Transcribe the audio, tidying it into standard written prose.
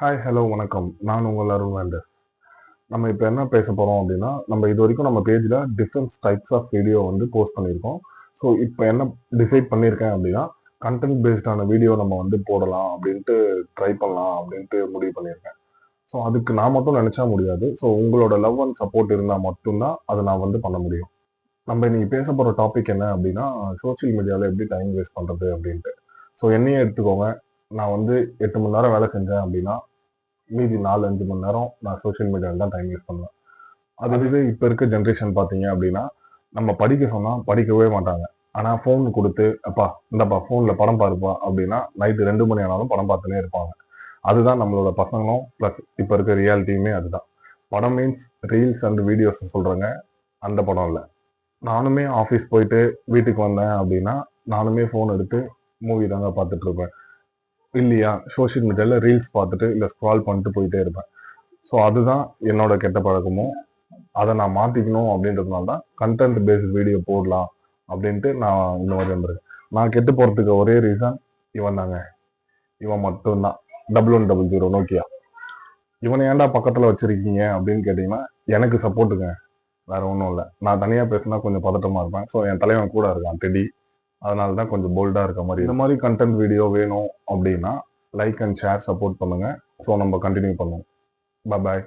Hi, hello, வணக்கம். நான் உங்கள் அருண் வேந்தர். நம்ம இப்போ என்ன பேச போறோம் அப்படின்னா, நம்ம இதுவரைக்கும் நம்ம பேஜ்ல டிஃபரண்ட் டைப்ஸ் ஆஃப் வீடியோ வந்து போஸ்ட் பண்ணியிருக்கோம். ஸோ இப்போ என்ன டிசைட் பண்ணியிருக்கேன் அப்படின்னா, கன்டென்ட் பேஸ்டான வீடியோ நம்ம வந்து போடலாம் அப்படின்ட்டு ட்ரை பண்ணலாம் அப்படின்ட்டு முடிவு பண்ணியிருக்கேன். ஸோ அதுக்கு நான் மட்டும் நினைச்சா முடியாது. ஸோ உங்களோட லவ் அண்ட் சப்போர்ட் இருந்தால் மட்டும்தான் அதை நான் வந்து பண்ண முடியும். நம்ம இன்னைக்கு பேச போற டாபிக் என்ன அப்படின்னா, சோஷியல் மீடியாவில் எப்படி டைம் வேஸ்ட் பண்றது அப்படின்ட்டு. ஸோ என்னையே எடுத்துக்கோங்க. நான் வந்து 8 மணி நேரம் வேலை செஞ்சேன் அப்படின்னா மீதி 4, 5 மணி நேரம் நான் சோஷியல் மீடியால தான் டைம் வேஸ்ட் பண்ணுவேன். அதுவே இப்ப இருக்க ஜெனரேஷன் பார்த்தீங்க அப்படின்னா, நம்ம படிக்க சொன்னா படிக்கவே மாட்டாங்க. ஆனா ஃபோன் குடுத்து, "அப்பா இந்தாப்பா ஃபோன்ல படம் பாருப்பா" அப்படின்னா நைட் 2 மணி ஆனாலும் படம் பார்த்துன்னே இருப்பாங்க. அதுதான் நம்மளோட பசங்களும் பிளஸ் இப்ப இருக்க ரியாலிட்டியுமே அதுதான். படம் மீன்ஸ் ரீல்ஸ் அண்ட் வீடியோஸ் சொல்றேங்க. அந்த படம் இல்ல. நானுமே ஆஃபீஸ் போயிட்டு வீட்டுக்கு வந்தேன் அப்படின்னா, நானுமே ஃபோன் எடுத்து மூவி தாங்க பார்த்துட்டு இருப்பேன். இல்லையா, சோஷியல் மீடியால ரீல்ஸ் பார்த்துட்டு இல்ல ஸ்க்ரால் பண்ணிட்டு போயிட்டே இருப்பேன். ஸோ அதுதான் என்னோட கெட்ட பழக்கமும். அதை நான் மாத்திக்கணும் அப்படின்றதுனால தான் கண்டென்ட் பேஸ்ட் வீடியோ போடலாம் அப்படின்ட்டு நான் இந்த மாதிரி வந்திருக்கேன். நான் கெட்டு போறதுக்கு ஒரே ரீசன் இவன் தாங்க. இவன் மட்டும்தான். 1100 நோக்கியா. இவனை ஏன்டா பக்கத்துல வச்சிருக்கீங்க அப்படின்னு கேட்டீங்கன்னா, எனக்கு சப்போர்ட்டுங்க. வேற ஒன்றும் இல்லை. நான் தனியா பேசினா கொஞ்சம் பதட்டமா இருப்பேன். ஸோ என் தலைவன் கூட இருக்கான் டெடி. அதனால தான் கொஞ்சம் போல்டா இருக்க மாதிரி. இந்த மாதிரி கண்டென்ட் வீடியோ வேணும் அப்படின்னா லைக் அண்ட் ஷேர் சப்போர்ட் பண்ணுங்க. ஸோ நம்ம கண்டினியூ பண்ணுவோம். பாய்.